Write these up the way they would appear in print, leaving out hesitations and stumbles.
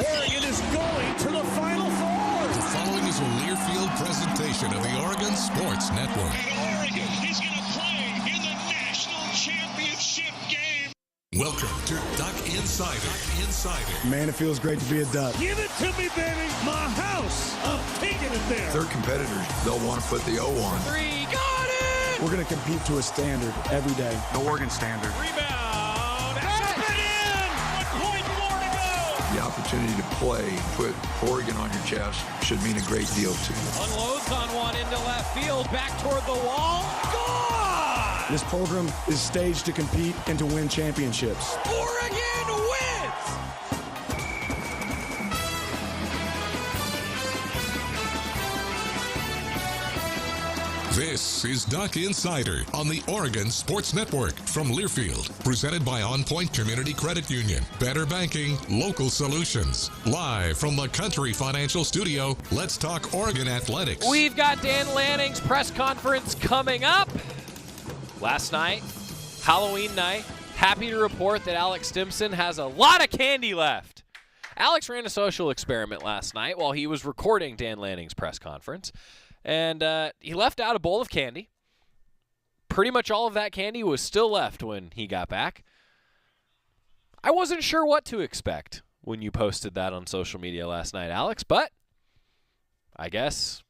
Oregon is going to the Final Four. The following is a Learfield presentation of the Oregon Sports Network. And Oregon is going to play in the national championship game. Welcome to Duck Insider. Man, it feels great to be a Duck. Give it to me, baby. My house. I'm taking it there. Their competitors, they'll want to put the O on. Three, got it! We're going to compete to a standard every day. The Oregon standard. Rebound, up and in! 1 point more to go! The opportunity to play, put Oregon on your chest, should mean a great deal to you. Unloads on one into left field, back toward the wall. Gone! This program is staged to compete and to win championships. Oregon wins! This is Duck Insider on the Oregon Sports Network from Learfield, presented by On Point Community Credit Union. Better banking, local solutions. Live from the Country Financial Studio, let's talk Oregon athletics. We've got Dan Lanning's press conference coming up. Last night, Halloween night, happy to report that Alex Stimson has a lot of candy left. Alex ran a social experiment last night while he was recording Dan Lanning's press conference. And he left out a bowl of candy. Pretty much all of that candy was still left when he got back. I wasn't sure what to expect when you posted that on social media last night, Alex, but I guess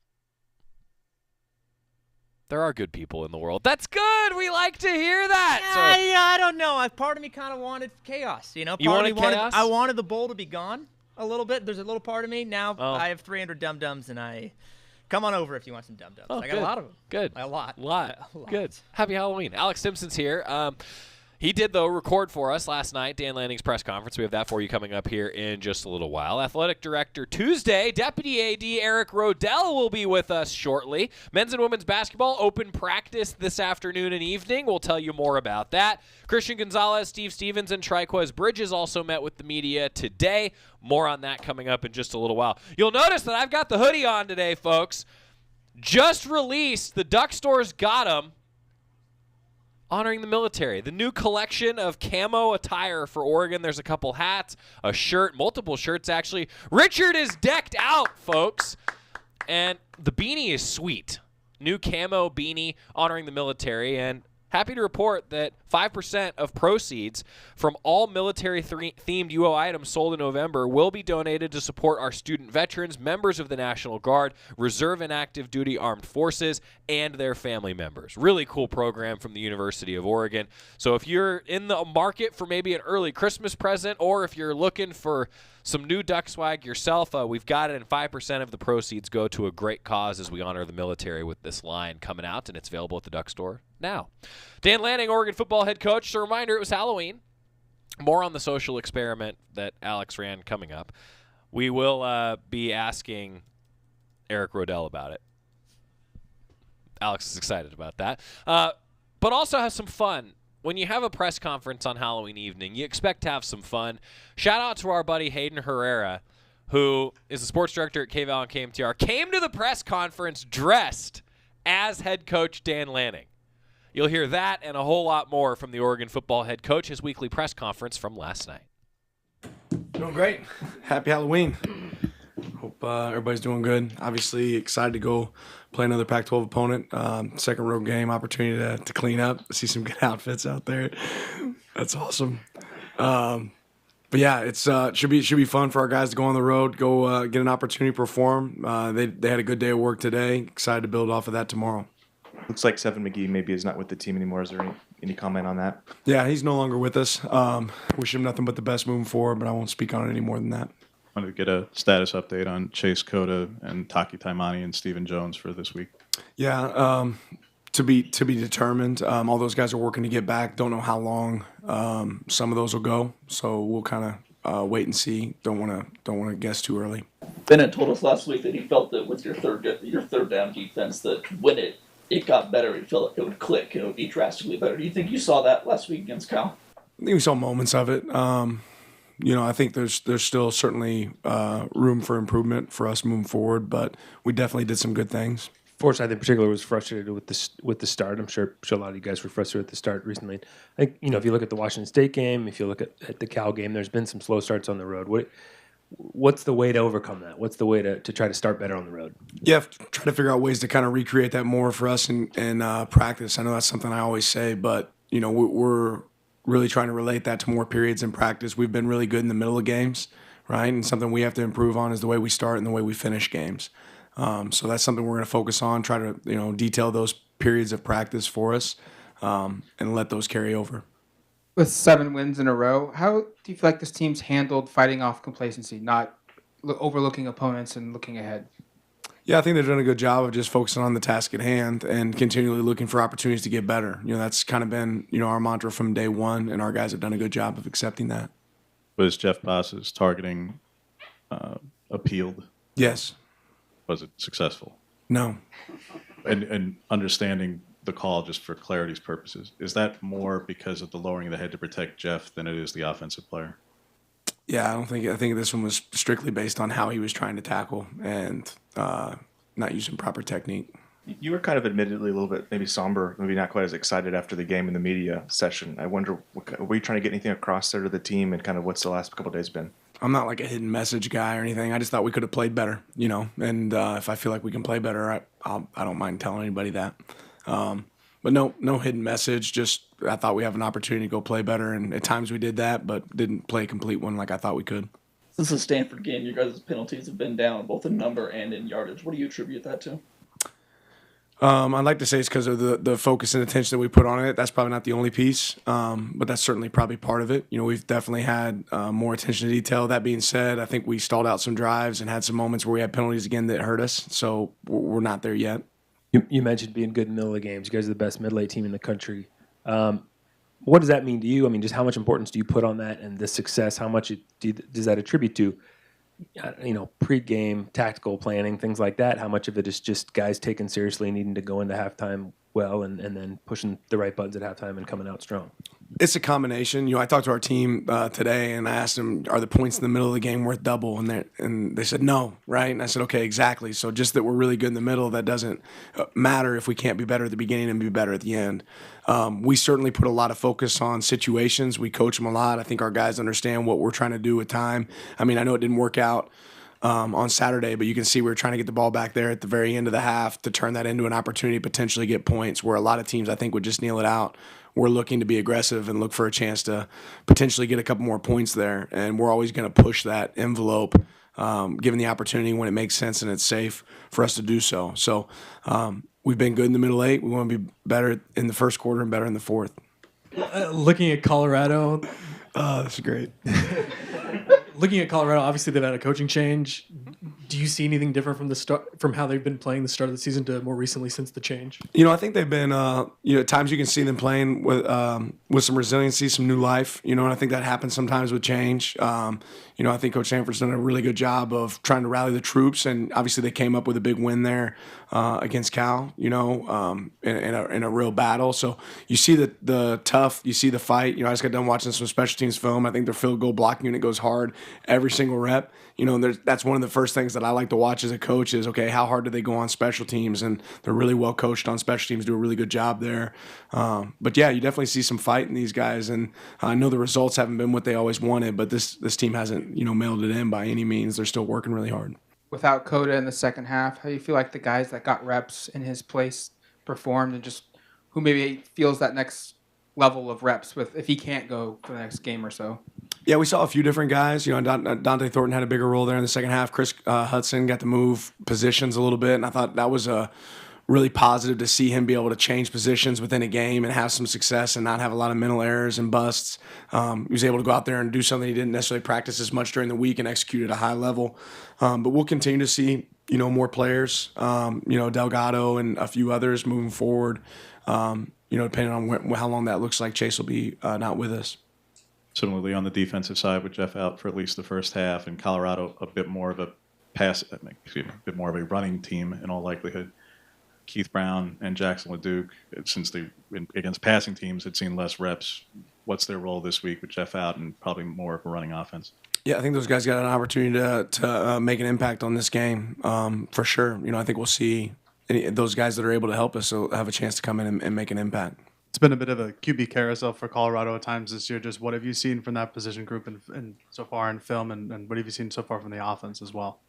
there are good people in the world. That's good. We like to hear that. Yeah, I don't know. Part of me kind of wanted chaos. You know, You wanted chaos? I wanted the bowl to be gone a little bit. There's a little part of me now. Oh. I have 300 dum-dums, and I come on over if you want some dum-dums. Oh, I got good. a lot of them. Good. A lot. A lot. A lot. Good. Happy Halloween. Alex Stimson's here. He did, though, record for us last night, Dan Lanning's press conference. We have that for you coming up here in just a little while. Athletic Director Tuesday, Deputy AD Eric Roedl will be with us shortly. Men's and women's basketball open practice this afternoon and evening. We'll tell you more about that. Christian Gonzalez, Steve Stevens, and Triquez Bridges also met with the media today. More on that coming up in just a little while. You'll notice that I've got the hoodie on today, folks. Just released, the Duck Store's got them, honoring the military. The new collection of camo attire for Oregon. There's a couple hats, a shirt, multiple shirts, actually. Richard is decked out, folks. And the beanie is sweet. New camo beanie honoring the military. And happy to report that 5% of proceeds from all military-themed UO items sold in November will be donated to support our student veterans, members of the National Guard, Reserve and Active Duty Armed Forces, and their family members. Really cool program from the University of Oregon. So if you're in the market for maybe an early Christmas present, or if you're looking for some new Duck swag yourself, we've got it, and 5% of the proceeds go to a great cause as we honor the military with this line coming out, and it's available at the Duck Store now. Dan Lanning, Oregon football head coach. Just a reminder, it was Halloween. More on the social experiment that Alex ran coming up. We will be asking Eric Roedl about it. Alex is excited about that. But also have some fun. When you have a press conference on Halloween evening, you expect to have some fun. Shout out to our buddy Hayden Herrera, who is the sports director at KVAL and KMTR, came to the press conference dressed as head coach Dan Lanning. You'll hear that and a whole lot more from the Oregon football head coach, his weekly press conference from last night. Doing great. Happy Halloween. Hope everybody's doing good. Obviously excited to go play another Pac-12 opponent. Second road game, opportunity to clean up, see some good outfits out there. That's awesome. But yeah, it should be fun for our guys to go on the road, go get an opportunity to perform. They had a good day of work today. Excited to build off of that tomorrow. Looks like Seven McGee maybe is not with the team anymore. Is there any comment on that? Yeah, he's no longer with us. Wish him nothing but the best moving forward, but I won't speak on it any more than that. Wanted to get a status update on Chase Cota and Taki Taimani and Stephen Jones for this week. Yeah, to be determined. All those guys are working to get back. Don't know how long some of those will go. So we'll kind of wait and see. Don't want to guess too early. Bennett told us last week that he felt that with your third down defense that when it got better, he felt like it would click. It would be drastically better. Do you think you saw that last week against Cal? I think we saw moments of it. I think there's still certainly room for improvement for us moving forward, but we definitely did some good things. Forsyth in particular was frustrated with the start. I'm sure a lot of you guys were frustrated with the start recently. I think if you look at the Washington State game, if you look at the Cal game, there's been some slow starts on the road. What's the way to overcome that? What's the way to try to start better on the road? Yeah, try to figure out ways to kind of recreate that more for us in practice. I know that's something I always say, but we're really trying to relate that to more periods in practice. We've been really good in the middle of games, right? And something we have to improve on is the way we start and the way we finish games. So that's something we're going to focus on. Try to detail those periods of practice for us, and let those carry over. With 7 wins in a row, how do you feel like this team's handled fighting off complacency, not overlooking opponents and looking ahead? Yeah, I think they've done a good job of just focusing on the task at hand and continually looking for opportunities to get better. That's kind of been, our mantra from day one, and our guys have done a good job of accepting that. Was Jeff Boss's targeting appealed? Yes. Was it successful? No. And understanding the call, just for clarity's purposes, is that more because of the lowering of the head to protect Jeff than it is the offensive player? Yeah, I think this one was strictly based on how he was trying to tackle and not using proper technique. You were kind of admittedly a little bit maybe somber, maybe not quite as excited after the game in the media session. I wonder, were you trying to get anything across there to the team, and kind of what's the last couple of days been? I'm not like a hidden message guy or anything. I just thought we could have played better, and if I feel like we can play better, I don't mind telling anybody that. But no hidden message. Just I thought we have an opportunity to go play better, and at times we did that, but didn't play a complete one like I thought we could. Since the Stanford game, your guys' penalties have been down both in number and in yardage. What do you attribute that to? I'd like to say it's because of the focus and attention that we put on it. That's probably not the only piece, but that's certainly probably part of it. We've definitely had more attention to detail. That being said, I think we stalled out some drives and had some moments where we had penalties again that hurt us, so we're not there yet. You mentioned being good in the middle of games. You guys are the best middle-eight team in the country. What does that mean to you? I mean, just how much importance do you put on that and the success? How much does that attribute to, pre-game tactical planning, things like that? How much of it is just guys taken seriously, needing to go into halftime well and then pushing the right buttons at halftime and coming out strong? It's a combination. I talked to our team today, and I asked them, are the points in the middle of the game worth double? And they said no, right? And I said, okay, exactly. So just that we're really good in the middle, that doesn't matter if we can't be better at the beginning and be better at the end. We certainly put a lot of focus on situations. We coach them a lot. I think our guys understand what we're trying to do with time. I mean, I know it didn't work out on Saturday, but you can see we were trying to get the ball back there at the very end of the half to turn that into an opportunity to potentially get points, where a lot of teams, I think, would just kneel it out. We're looking to be aggressive and look for a chance to potentially get a couple more points there, and we're always going to push that envelope, given the opportunity when it makes sense and it's safe for us to do so. So we've been good in the middle eight. We want to be better in the first quarter and better in the fourth. Looking at Colorado. That's great. Looking at Colorado, obviously they've had a coaching change. Do you see anything different from how they've been playing the start of the season to more recently since the change? I think they've been, at times you can see them playing with some resiliency, some new life, and I think that happens sometimes with change. I think Coach Sanford's done a really good job of trying to rally the troops, and obviously they came up with a big win there against Cal, in a real battle. So you see the tough, you see the fight. I just got done watching some special teams film. I think their field goal block unit goes hard every single rep. That's one of the first things that I like to watch as a coach is, okay, how hard do they go on special teams? And they're really well coached on special teams, do a really good job there. But yeah, you definitely see some fight in these guys. And I know the results haven't been what they always wanted, but this team hasn't, mailed it in by any means. They're still working really hard. Without Coda in the second half, how do you feel like the guys that got reps in his place performed, and just who maybe feels that next level of reps with if he can't go for the next game or so? Yeah, we saw a few different guys. Dante Thornton had a bigger role there in the second half. Chris Hudson got to move positions a little bit, and I thought that was really positive to see him be able to change positions within a game and have some success and not have a lot of mental errors and busts. He was able to go out there and do something he didn't necessarily practice as much during the week and execute at a high level. But we'll continue to see, more players, Delgado and a few others moving forward, depending on how long that looks like Chase will be not with us. Similarly, on the defensive side, with Jeff out for at least the first half, and Colorado a bit more of a running team in all likelihood. Keith Brown and Jackson LeDuc, since they against passing teams had seen less reps. What's their role this week with Jeff out and probably more of a running offense? Yeah, I think those guys got an opportunity to make an impact on this game for sure. I think we'll see those guys that are able to help us will have a chance to come in and make an impact. It's been a bit of a QB carousel for Colorado at times this year. Just what have you seen from that position group and so far in film, and what have you seen so far from the offense as well?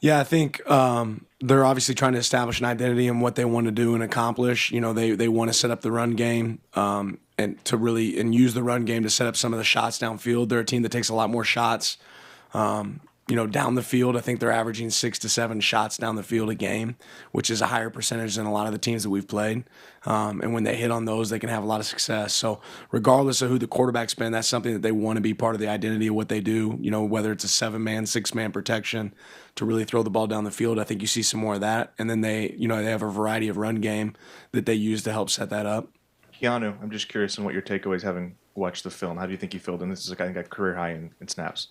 Yeah, I think they're obviously trying to establish an identity in what they want to do and accomplish. You know, they want to set up the run game and to really use the run game to set up some of the shots downfield. They're a team that takes a lot more shots. Down the field, I think they're averaging 6 to 7 shots down the field a game, which is a higher percentage than a lot of the teams that we've played. And when they hit on those, they can have a lot of success. So regardless of who the quarterback's been, that's something that they want to be part of the identity of what they do. You know, whether it's a 7-man, 6-man protection to really throw the ball down the field, I think you see some more of that. And then they have a variety of run game that they use to help set that up. Keanu, I'm just curious on what your takeaways having watched the film. How do you think he filled in? This is a guy who got career high in snaps.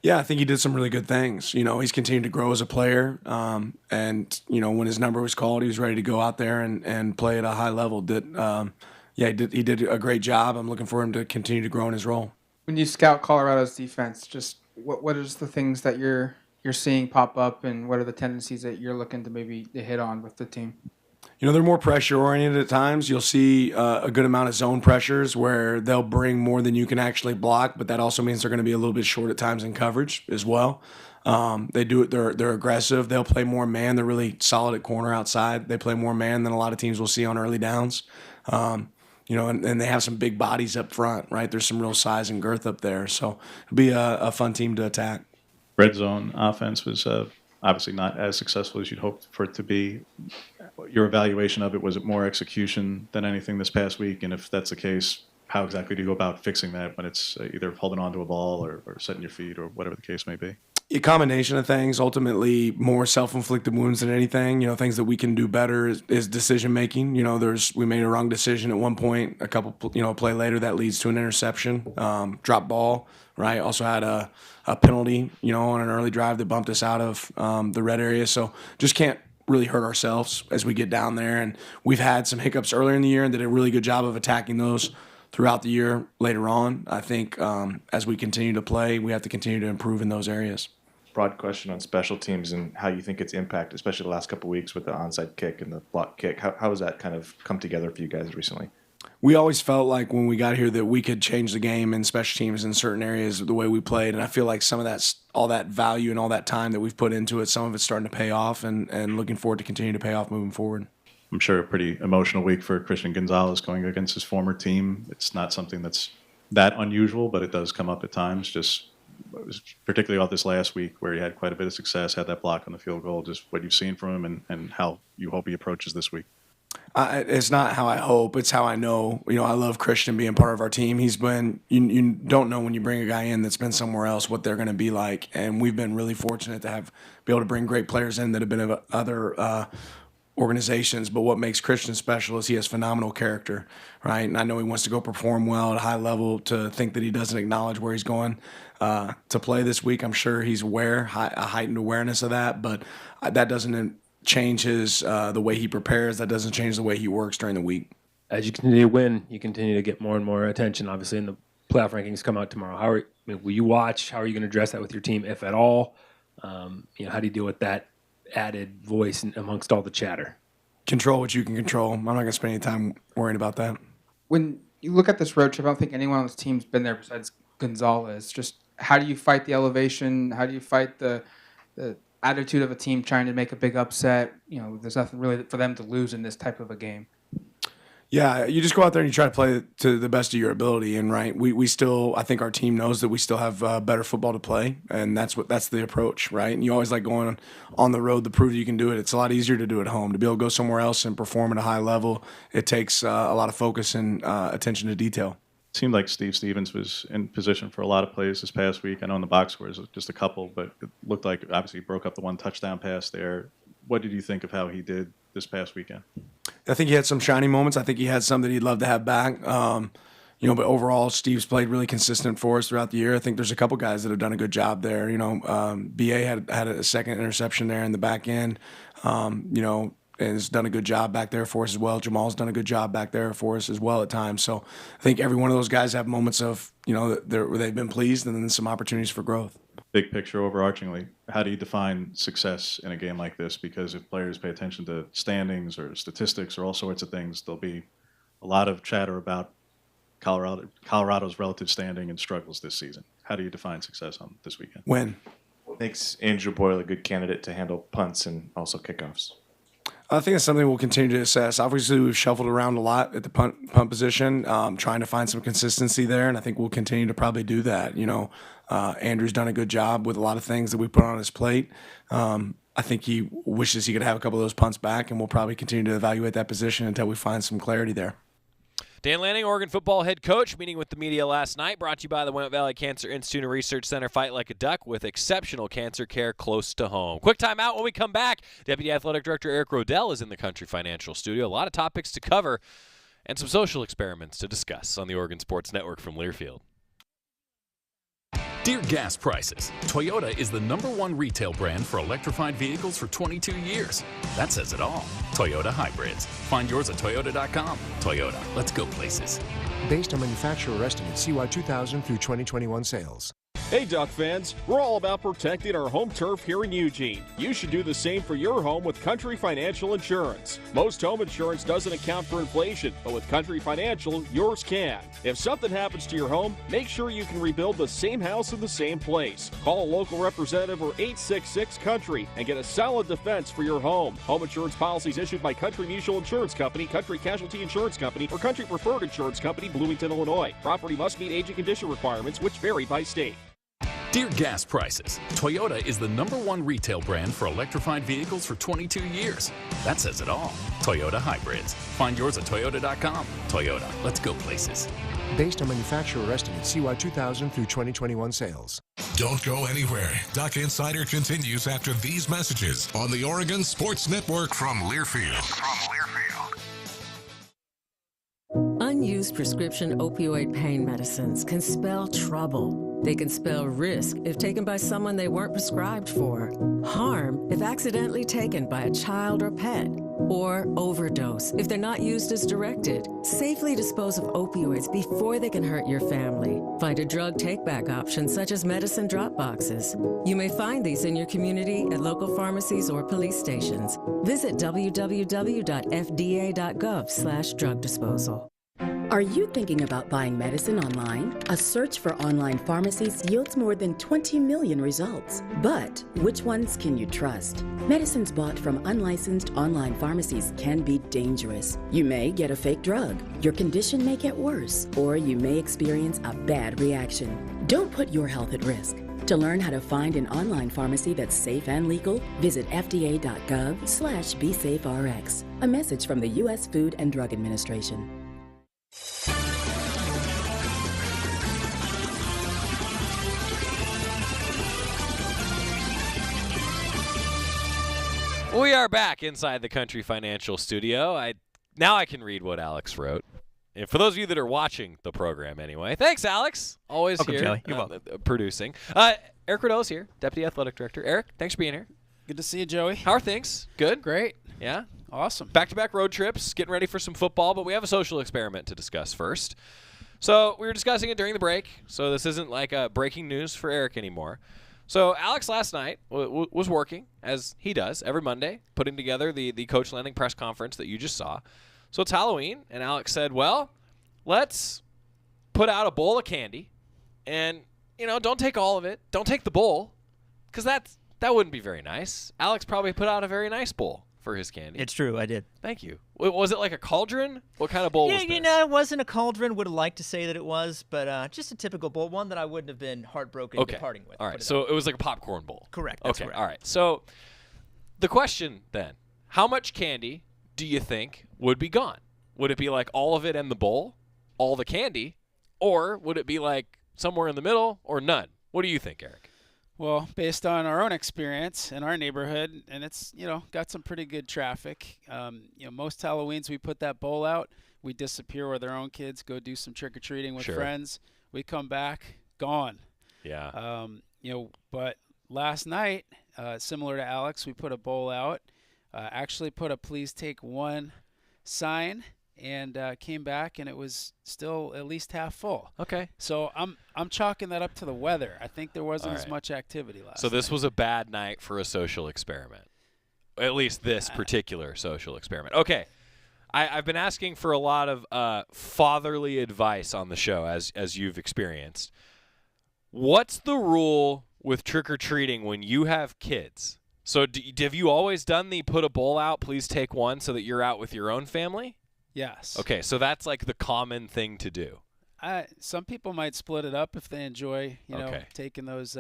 Yeah, I think he did some really good things. You know, he's continued to grow as a player. And, when his number was called, he was ready to go out there and play at a high level. He did a great job. I'm looking for him to continue to grow in his role. When you scout Colorado's defense, just what is the things that you're seeing pop up, and what are the tendencies that you're looking to maybe hit on with the team? You know, they're more pressure-oriented at times. You'll see a good amount of zone pressures where they'll bring more than you can actually block, but that also means they're going to be a little bit short at times in coverage as well. They do it. They're aggressive. They'll play more man. They're really solid at corner outside. They play more man than a lot of teams will see on early downs. And they have some big bodies up front, right? There's some real size and girth up there. So it'll be a fun team to attack. Red zone offense was obviously not as successful as you'd hoped for it to be. Your evaluation of it, was it more execution than anything this past week? And if that's the case, how exactly do you go about fixing that when it's either holding on to a ball or setting your feet or whatever the case may be? A combination of things, ultimately more self-inflicted wounds than anything. Things that we can do better is decision making. We made a wrong decision at one point, a couple, play later that leads to an interception, drop ball, right? Also had a penalty, on an early drive that bumped us out of the red area. So just can't really hurt ourselves as we get down there. And we've had some hiccups earlier in the year and did a really good job of attacking those throughout the year later on. I think as we continue to play, we have to continue to improve in those areas. Broad question on special teams and how you think it's impacted, especially the last couple of weeks with the onside kick and the block kick. How has that kind of come together for you guys recently? We always felt like when we got here that we could change the game in special teams in certain areas of the way we played. And I feel like some of that, all that value and all that time that we've put into it, some of it's starting to pay off and looking forward to continue to pay off moving forward. I'm sure a pretty emotional week for Christian Gonzalez going against his former team. It's not something that's that unusual, but it does come up at times. Just particularly off this last week where he had quite a bit of success, had that block on the field goal, just what you've seen from him and how you hope he approaches this week. It's not how I hope, it's how I know. I love Christian being part of our team. He's been, you don't know when you bring a guy in that's been somewhere else what they're going to be like. And we've been really fortunate to be able to bring great players in that have been of other organizations. But what makes Christian special is he has phenomenal character, right? And I know he wants to go perform well at a high level. To think that he doesn't acknowledge where he's going to play this week, I'm sure he's aware, a heightened awareness of that. But that doesn't change the way he prepares. That doesn't change the way he works during the week. As you continue to win, you continue to get more and more attention. Obviously, in the playoff rankings come out tomorrow. Will you watch? How are you going to address that with your team, if at all? How do you deal with that added voice amongst all the chatter? Control what you can control. I'm not going to spend any time worrying about that. When you look at this road trip, I don't think anyone on this team's been there besides Gonzalez. Just how do you fight the elevation? How do you fight the attitude of a team trying to make a big upset? There's nothing really for them to lose in this type of a game. Yeah, you just go out there and you try to play to the best of your ability. And right, we still, I think our team knows that we still have better football to play, and that's the approach, right? And you always like going on the road to prove you can do it. It's a lot easier to do at home. To be able to go somewhere else and perform at a high level, it takes a lot of focus and attention to detail. It seemed like Steve Stevens was in position for a lot of plays this past week. I know in the box score is just a couple, but it looked like obviously he broke up the one touchdown pass there. What did you think of how he did this past weekend? I think he had some shining moments. I think he had some that he'd love to have back. But overall, Steve's played really consistent for us throughout the year. I think there's a couple guys that have done a good job there. BA had a second interception there in the back end. And has done a good job back there for us as well. Jamal's done a good job back there for us as well at times. So I think every one of those guys have moments of, where they've been pleased and then some opportunities for growth. Big picture, overarchingly, how do you define success in a game like this? Because if players pay attention to standings or statistics or all sorts of things, they'll be a lot of chatter about Colorado's relative standing and struggles this season. How do you define success on this weekend? Win. What makes Andrew Boyle a good candidate to handle punts and also kickoffs? I think it's something we'll continue to assess. Obviously, we've shuffled around a lot at the punt position, trying to find some consistency there, and I think we'll continue to probably do that. Andrew's done a good job with a lot of things that we put on his plate. I think he wishes he could have a couple of those punts back, and we'll probably continue to evaluate that position until we find some clarity there. Dan Lanning, Oregon football head coach, meeting with the media last night, brought to you by the Willamette Valley Cancer Institute and Research Center. Fight like a duck with exceptional cancer care close to home. Quick timeout. When we come back, Deputy Athletic Director Eric Roedl is in the Country Financial Studio. A lot of topics to cover and some social experiments to discuss on the Oregon Sports Network from Learfield. Dear gas prices, Toyota is the #1 retail brand for electrified vehicles for 22 years. That says it all. Toyota hybrids. Find yours at toyota.com. Toyota, let's go places. Based on manufacturer estimate CY 2000 through 2021 sales. Hey Duck fans, we're all about protecting our home turf here in Eugene. You should do the same for your home with Country Financial Insurance. Most home insurance doesn't account for inflation, but with Country Financial, yours can. If something happens to your home, make sure you can rebuild the same house in the same place. Call a local representative or 866-COUNTRY and get a solid defense for your home. Home insurance policies issued by Country Mutual Insurance Company, Country Casualty Insurance Company, or Country Preferred Insurance Company, Bloomington, Illinois. Property must meet age and condition requirements, which vary by state. Dear gas prices, Toyota is the #1 retail brand for electrified vehicles for 22 years. That says it all. Toyota hybrids. Find yours at toyota.com. Toyota, let's go places. Based on manufacturer estimate CY 2000 through 2021 sales. Don't go anywhere. Duck Insider continues after these messages on the Oregon Sports Network from Learfield. Unused prescription opioid pain medicines can spell trouble. They can spell risk if taken by someone they weren't prescribed for, harm if accidentally taken by a child or pet, or overdose if they're not used as directed. Safely dispose of opioids before they can hurt your family. Find a drug take-back option such as medicine drop boxes. You may find these in your community at local pharmacies or police stations. Visit www.fda.gov/drug disposal. Are you thinking about buying medicine online? A search for online pharmacies yields more than 20 million results. But which ones can you trust? Medicines bought from unlicensed online pharmacies can be dangerous. You may get a fake drug, your condition may get worse, or you may experience a bad reaction. Don't put your health at risk. To learn how to find an online pharmacy that's safe and legal, visit fda.gov/BeSafeRx. A message from the U.S. Food and Drug Administration. We are back inside the Country Financial Studio. Now I can read what Alex wrote. And for those of you that are watching the program anyway, thanks, Alex. Always welcome, here. Joey. You're welcome. Producing. Eric Roedl is here, Deputy Athletic Director. Eric, thanks for being here. Good to see you, Joey. How are things? Good? Great. Yeah? Awesome. Back-to-back road trips, getting ready for some football, but we have a social experiment to discuss first. So we were discussing it during the break, so this isn't like breaking news for Eric anymore. So Alex last night was working, as he does every Monday, putting together the Coach Lanning press conference that you just saw. So it's Halloween, and Alex said, well, let's put out a bowl of candy, and, don't take all of it. Don't take the bowl, because that wouldn't be very nice. Alex probably put out a very nice bowl for his candy. It's true, I did. Thank you. Was it like a cauldron? What kind of bowl was this? It wasn't a cauldron. Would have liked to say that it was, but just a typical bowl, one that I wouldn't have been heartbroken departing with. All right, so it was like a popcorn bowl. Correct. That's okay, all right. So the question then, how much candy do you think would be gone? Would it be like all of it in the bowl, all the candy, or would it be like somewhere in the middle or none? What do you think, Eric? Well, based on our own experience in our neighborhood, and it's, got some pretty good traffic. Most Halloweens we put that bowl out, we disappear with our own kids, go do some trick-or-treating with friends. We come back, gone. Yeah. But last night, similar to Alex, we put a bowl out, actually put a please take one sign, and came back, and it was still at least half full. Okay. So I'm chalking that up to the weather. I think there wasn't as much activity last night. So this was a bad night for a social experiment, at least this particular social experiment. Okay. I've been asking for a lot of fatherly advice on the show, as you've experienced. What's the rule with trick-or-treating when you have kids? So have you always done the put a bowl out, please take one, so that you're out with your own family? Yes. Okay, so that's like the common thing to do. Some people might split it up if they enjoy, taking those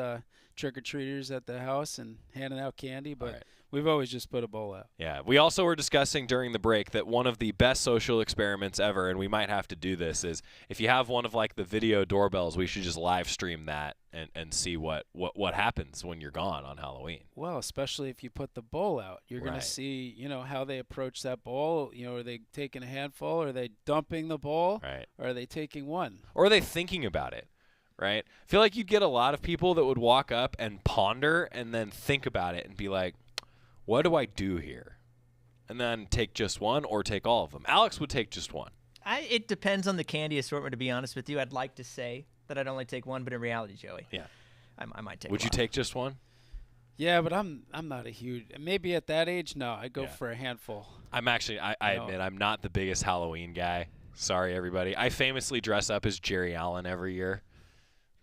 trick-or-treaters at the house and handing out candy, but we've always just put a bowl out. Yeah, we also were discussing during the break that one of the best social experiments ever, and we might have to do this, is if you have one of like the video doorbells, we should just live stream that and see what happens when you're gone on Halloween. Well, especially if you put the bowl out, you're going to see, how they approach that bowl. Are they taking a handful? Are they dumping the bowl? Right. Or are they taking one? Or are they thinking about it? Right? I feel like you'd get a lot of people that would walk up and ponder and then think about it and be like, what do I do here? And then take just one or take all of them. Alex would take just one. It depends on the candy assortment, to be honest with you. I'd like to say that I'd only take one, but in reality, Joey, I might take Would one. you take just one? Yeah, but I'm not a huge – maybe at that age, no. I'd go for a handful. I'm actually – I admit I'm not the biggest Halloween guy. Sorry, everybody. I famously dress up as Jerry Allen every year.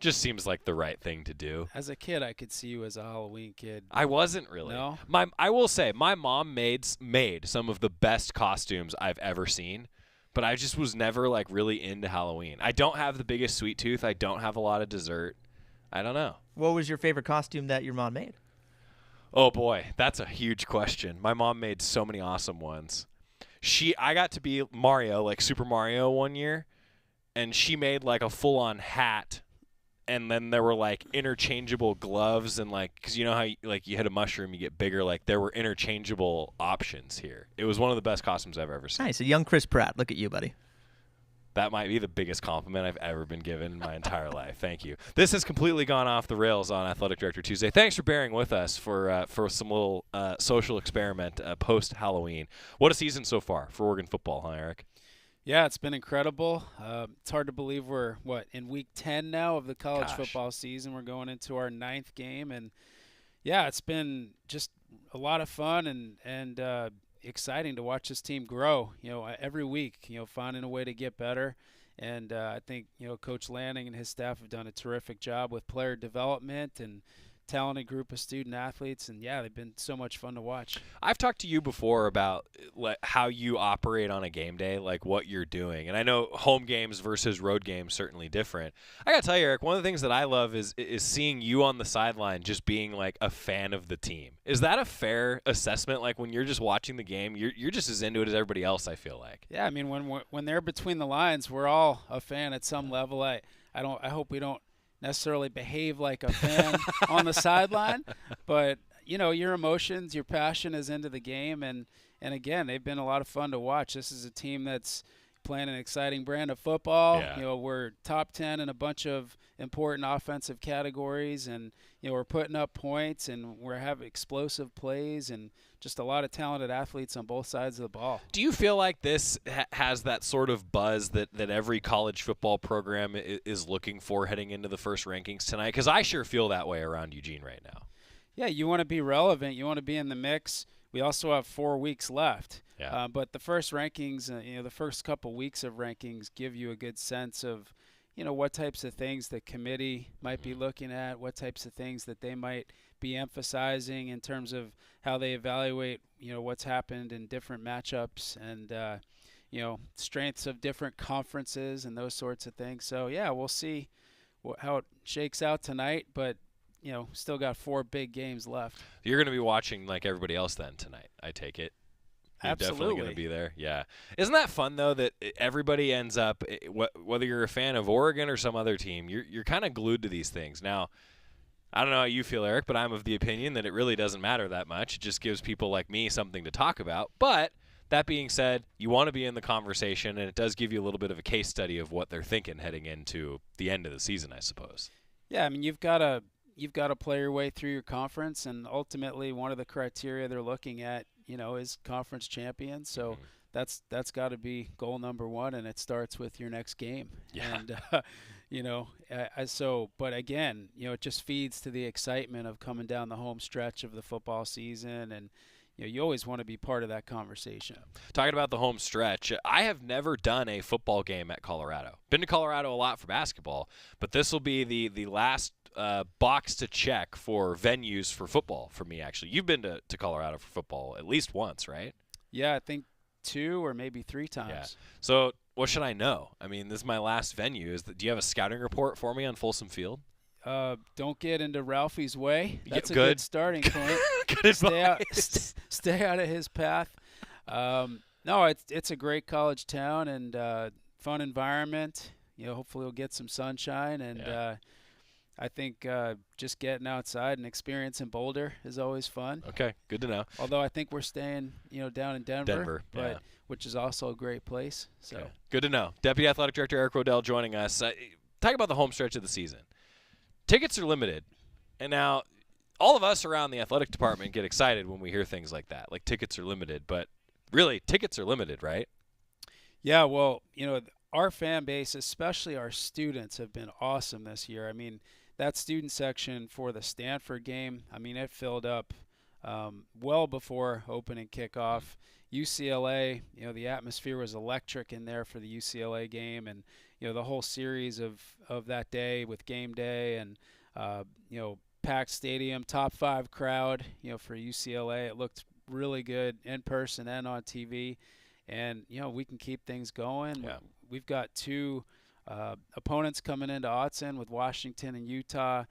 Just seems like the right thing to do. As a kid, I could see you as a Halloween kid. I wasn't really. No? I will say, my mom made some of the best costumes I've ever seen, but I just was never like really into Halloween. I don't have the biggest sweet tooth. I don't have a lot of dessert. I don't know. What was your favorite costume that your mom made? Oh boy, that's a huge question. My mom made so many awesome ones. I got to be Mario, like Super Mario one year, and she made like a full-on hat. And then there were like interchangeable gloves and like, because you know how you hit a mushroom, you get bigger. Like there were interchangeable options here. It was one of the best costumes I've ever seen. Nice, a young Chris Pratt. Look at you, buddy. That might be the biggest compliment I've ever been given in my entire life. Thank you. This has completely gone off the rails on Athletic Director Tuesday. Thanks for bearing with us for some little social experiment post Halloween. What a season so far for Oregon football, huh, Eric? Yeah, it's been incredible. It's hard to believe we're, in week 10 now of the college football season. We're going into our 9th game. And, yeah, it's been just a lot of fun and exciting to watch this team grow, every week, finding a way to get better. And I think, Coach Lanning and his staff have done a terrific job with player development and talented group of student athletes, and they've been so much fun to watch. I've talked to you before about how you operate on a game day, like what you're doing, and I know home games versus road games certainly different. I gotta tell you, Eric, one of the things that I love is seeing you on the sideline, just being like a fan of the team. Is that a fair assessment? Like when you're just watching the game, you're just as into it as everybody else, I feel like. Yeah, I mean when they're between the lines, we're all a fan at some level. I hope we don't necessarily behave like a fan on the sideline, but your emotions, your passion is into the game, and again, they've been a lot of fun to watch. This is a team that's playing an exciting brand of football. We're top 10 in a bunch of important offensive categories, and we're putting up points, and we're having explosive plays, and just a lot of talented athletes on both sides of the ball. Do you feel like this has that sort of buzz that every college football program is looking for heading into the first rankings tonight? Because I sure feel that way around Eugene right now. Yeah, you want to be relevant. You want to be in the mix. We also have 4 weeks left. Yeah. But the first rankings, the first couple weeks of rankings give you a good sense of, what types of things the committee might be looking at, what types of things that they might be emphasizing in terms of how they evaluate, what's happened in different matchups and, strengths of different conferences and those sorts of things. So, yeah, we'll see how it shakes out tonight, but still got 4 big games left. You're going to be watching like everybody else then tonight, I take it. You're Absolutely definitely going to be there. Yeah. Isn't that fun, though, that everybody ends up, whether you're a fan of Oregon or some other team, you're kind of glued to these things. Now, I don't know how you feel, Eric, but I'm of the opinion that it really doesn't matter that much. It just gives people like me something to talk about. But that being said, you want to be in the conversation, and it does give you a little bit of a case study of what they're thinking heading into the end of the season, I suppose. Yeah, I mean, you've got to play your way through your conference, and ultimately one of the criteria they're looking at, is conference champion. So that's got to be goal number 1, and it starts with your next game. Yeah. And but again, it just feeds to the excitement of coming down the home stretch of the football season, and you always want to be part of that conversation. Talking about the home stretch, I have never done a football game at Colorado. Been to Colorado a lot for basketball, but this will be the last box to check for venues for football for me, actually. You've been to Colorado for football at least once, right? Yeah, I think 2 or maybe 3 times. Yeah. So what should I know? I mean, this is my last venue. Do you have a scouting report for me on Folsom Field? Don't get into Ralphie's way. That's a good. good starting point. Good stay out of his path. No, it's a great college town and fun environment. Hopefully we'll get some sunshine, and I think just getting outside and experiencing Boulder is always fun. Okay, good to know. Although I think we're staying, down in Denver, which is also a great place. So okay. Good to know. Deputy Athletic Director Eric Roedl joining us. Talk about the home stretch of the season. Tickets are limited, and now all of us around the athletic department get excited when we hear things like that, like tickets are limited. But really, tickets are limited, right? Yeah, well, our fan base, especially our students, have been awesome this year. I mean, that student section for the Stanford game, it filled up well before opening kickoff. UCLA, the atmosphere was electric in there for the UCLA game, and the whole series of that day with game day and packed stadium, top 5 crowd, for UCLA. It looked really good in person and on TV, and we can keep things going. Yeah. We've got 2 opponents coming into Autzen with Washington and Utah.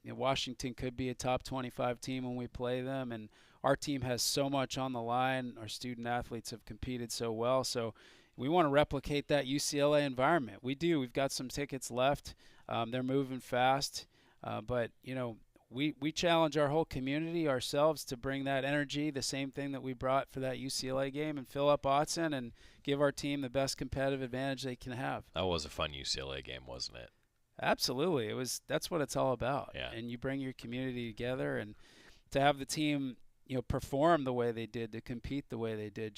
Washington could be a top 25 team when we play them, and our team has so much on the line. Our student athletes have competed so well, so we want to replicate that UCLA environment. We do. We've got some tickets left. They're moving fast, but we challenge our whole community ourselves to bring that energy, the same thing that we brought for that UCLA game, and fill up Autzen and give our team the best competitive advantage they can have. That was a fun UCLA game, wasn't it? Absolutely. That's what it's all about. Yeah. And you bring your community together, and to have the team, perform the way they did, to compete the way they did,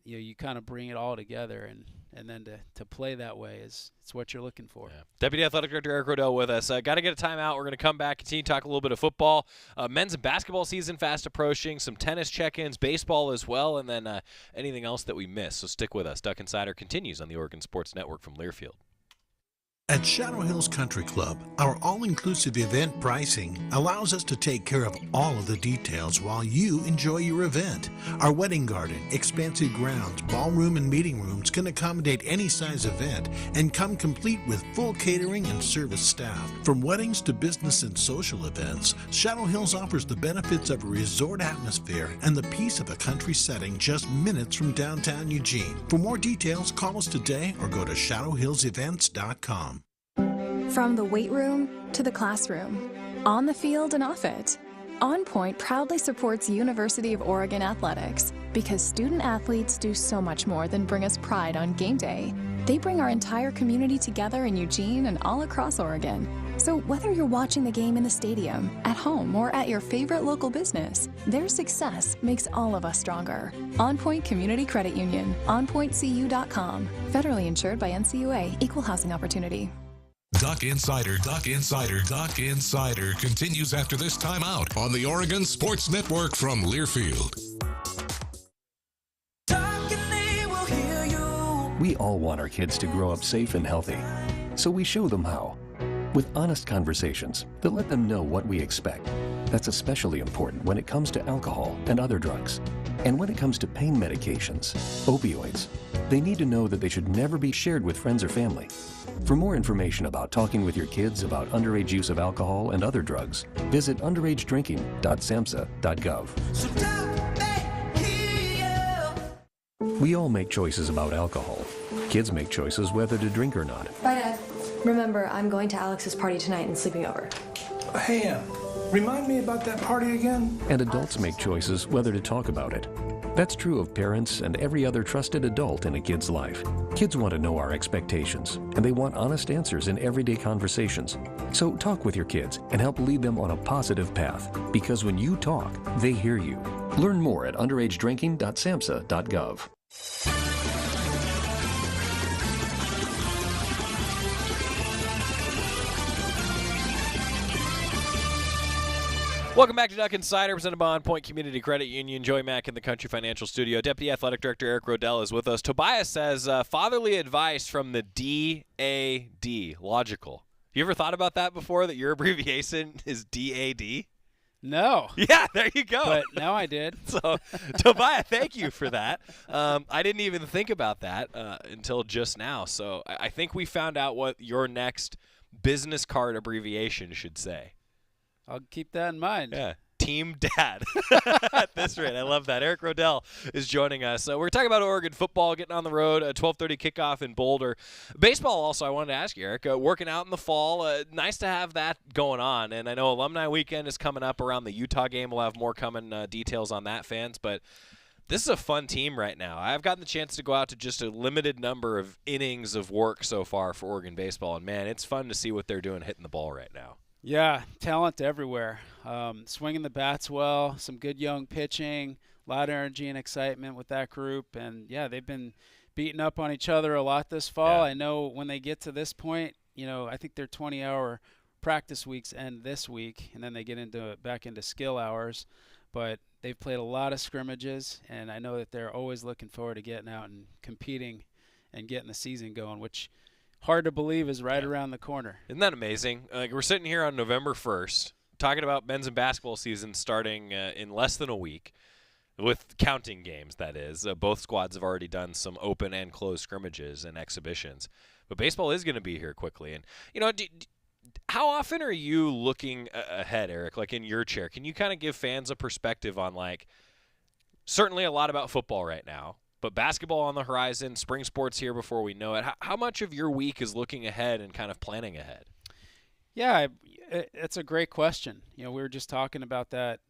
you kind of bring it all together, and then to play that way it's what you're looking for. Yeah. Deputy Athletic Director Eric Rodell with us. Got to get a timeout. We're going to come back, continue to talk a little bit of football. Men's and basketball season fast approaching, some tennis check-ins, baseball as well, and then anything else that we missed. So stick with us. Duck Insider continues on the Oregon Sports Network from Learfield. At Shadow Hills Country Club, our all-inclusive event pricing allows us to take care of all of the details while you enjoy your event. Our wedding garden, expansive grounds, ballroom, and meeting rooms can accommodate any size event and come complete with full catering and service staff. From weddings to business and social events, Shadow Hills offers the benefits of a resort atmosphere and the peace of a country setting just minutes from downtown Eugene. For more details, call us today or go to shadowhillsevents.com. From the weight room to the classroom, on the field and off it, On Point proudly supports University of Oregon athletics because student athletes do so much more than bring us pride on game day. They bring our entire community together in Eugene and all across Oregon. So whether you're watching the game in the stadium, at home, or at your favorite local business, their success makes all of us stronger. On Point Community Credit Union, onpointcu.com. Federally insured by NCUA, Equal Housing Opportunity. Duck Insider continues after this timeout on the Oregon Sports Network from Learfield. We all want our kids to grow up safe and healthy, so we show them how. With honest conversations that let them know what we expect. That's especially important when it comes to alcohol and other drugs. And when it comes to pain medications, opioids, they need to know that they should never be shared with friends or family. For more information about talking with your kids about underage use of alcohol and other drugs, visit underagedrinking.samhsa.gov. We all make choices about alcohol. Kids make choices whether to drink or not. Bye, Dad. Remember, I'm going to Alex's party tonight and sleeping over. Hey, remind me about that party again? And adults make choices whether to talk about it. That's true of parents and every other trusted adult in a kid's life. Kids want to know our expectations, and they want honest answers in everyday conversations. So talk with your kids and help lead them on a positive path, because when you talk, they hear you. Learn more at underagedrinking.samhsa.gov. Welcome back to Duck Insider, presented by On Point Community Credit Union. Joey Mack in the Country Financial Studio. Deputy Athletic Director Eric Roedl is with us. Tobias says, fatherly advice from the DAD. Logical. You ever thought about that before, that your abbreviation is DAD? No. Yeah, there you go. But now I did. So, Tobias, thank you for that. I didn't even think about that until just now. So I think we found out what your next business card abbreviation should say. I'll keep that in mind. Yeah. Team Dad. At this rate, I love that. Eric Rodell is joining us. We're talking about Oregon football, getting on the road, a 12:30 kickoff in Boulder. Baseball also, I wanted to ask you, Eric, working out in the fall. Nice to have that going on. And I know Alumni Weekend is coming up around the Utah game. We'll have more coming details on that, fans. But this is a fun team right now. I've gotten the chance to go out to just a limited number of innings of work so far for Oregon baseball. And, man, it's fun to see what they're doing hitting the ball right now. Yeah, talent everywhere. Swinging the bats well, some good young pitching, a lot of energy and excitement with that group. And, yeah, they've been beating up on each other a lot this fall. I know when they get to this point, I think their 20-hour practice weeks end this week, and then they get back into skill hours. But they've played a lot of scrimmages, and I know that they're always looking forward to getting out and competing and getting the season going, which – hard to believe is right around the corner. Isn't that amazing? We're sitting here on November 1st talking about men's and basketball season starting in less than a week, with counting games, that is. Both squads have already done some open and closed scrimmages and exhibitions. But baseball is going to be here quickly. And, how often are you looking ahead, Eric, like in your chair? Can you kind of give fans a perspective on, certainly a lot about football right now, but basketball on the horizon, spring sports here before we know it. How much of your week is looking ahead and kind of planning ahead? Yeah, it's a great question. We were just talking about that,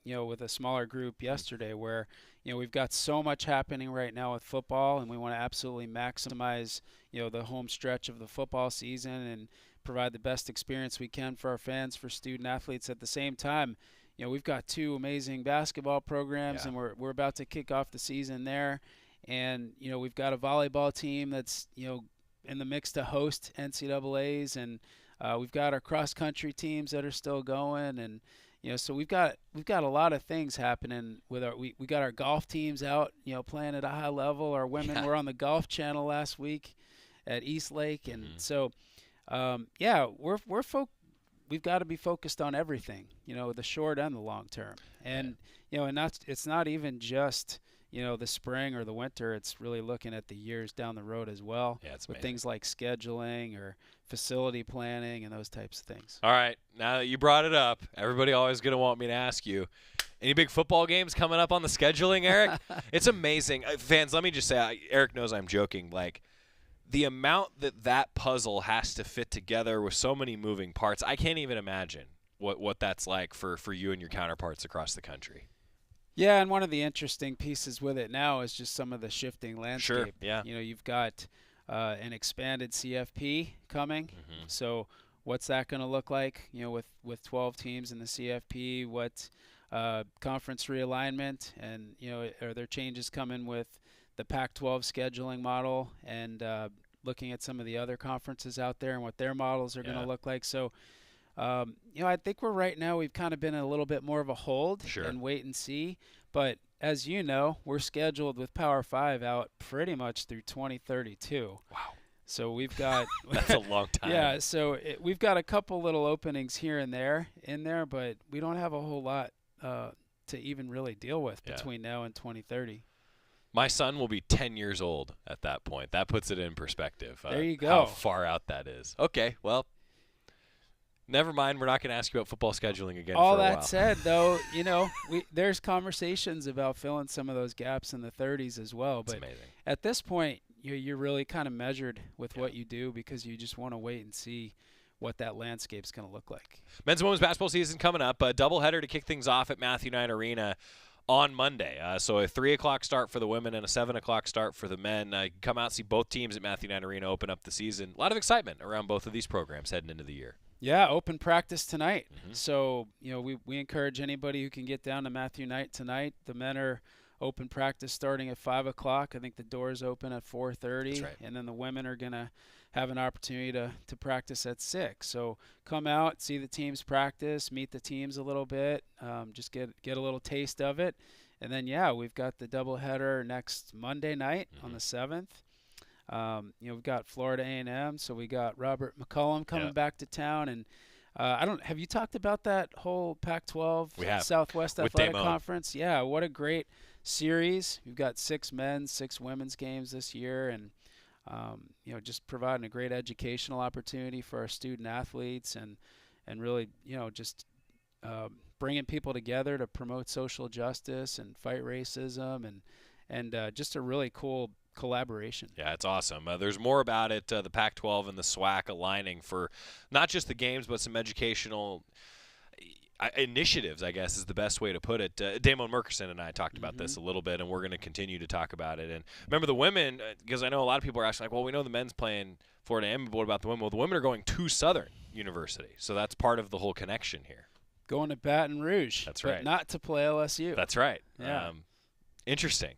with a smaller group yesterday where, we've got so much happening right now with football, and we want to absolutely maximize, the home stretch of the football season and provide the best experience we can for our fans, for student athletes. At the same time, we've got two amazing basketball programs, and we're about to kick off the season there. And, we've got a volleyball team that's, in the mix to host NCAAs, and we've got our cross-country teams that are still going. And, so we've got a lot of things happening with we got our golf teams out, playing at a high level. Our women were on the Golf Channel last week at East Lake. And so, we've got to be focused on everything, the short and the long term. And, and it's not even just, the spring or the winter. It's really looking at the years down the road as well. Yeah, it's with amazing. Things like scheduling or facility planning and those types of things. All right. Now that you brought it up, everybody always going to want me to ask you, any big football games coming up on the scheduling, Eric? It's amazing. Fans, let me just say, Eric knows I'm joking. The amount that puzzle has to fit together with so many moving parts, I can't even imagine what that's like for you and your counterparts across the country. Yeah, and one of the interesting pieces with it now is just some of the shifting landscape. Sure, yeah. You've got an expanded CFP coming. Mm-hmm. So what's that going to look like, with 12 teams in the CFP? What conference realignment? And, are there changes coming with the Pac-12 scheduling model and looking at some of the other conferences out there and what their models are going to look like? So, I think we've kind of been in a little bit more of a hold and wait and see. But as you know, we're scheduled with Power 5 out pretty much through 2032. Wow. So we've got – That's a long time. Yeah, so we've got a couple little openings here and there but we don't have a whole lot to even really deal with between now and 2030. My son will be 10 years old at that point. That puts it in perspective. There you go. How far out that is. Okay, well, never mind. We're not going to ask you about football scheduling again All for a while. that said, though, there's conversations about filling some of those gaps in the 30s as well. But amazing. At this point, you're really kind of measured with what you do because you just want to wait and see what that landscape's going to look like. Men's and women's basketball season coming up. A doubleheader to kick things off at Matthew Knight Arena on Monday. So a 3 o'clock start for the women and a 7 o'clock start for the men. Come out, see both teams at Matthew Knight Arena open up the season. A lot of excitement around both of these programs heading into the year. Yeah, open practice tonight. Mm-hmm. So, we encourage anybody who can get down to Matthew Knight tonight. The men are open practice starting at 5 o'clock. I think the doors open at 4:30. That's right. And then the women are going to have an opportunity to practice at 6. So come out, see the teams practice, meet the teams a little bit, just get a little taste of it. And then, we've got the doubleheader next Monday night on the 7th. We've got Florida A&M, so we got Robert McCullum coming back to town. And have you talked about that whole Pac-12 Southwest Athletic Conference? Yeah, what a great series. We've got 6 men's, 6 women's games this year, and just providing a great educational opportunity for our student athletes and really, just bringing people together to promote social justice and fight racism and just a really cool collaboration. Yeah, it's awesome. There's more about it, the Pac-12 and the SWAC aligning for not just the games but some educational initiatives, I guess is the best way to put it. Damon Merkerson and I talked about this a little bit, and we're going to continue to talk about it. And remember the women, because I know a lot of people are asking, like, well, we know the men's playing Florida A&M, but what about the women? Well, the women are going to Southern University, so that's part of the whole connection here. Going to Baton Rouge. That's right. But not to play LSU. That's right. Yeah. Interesting.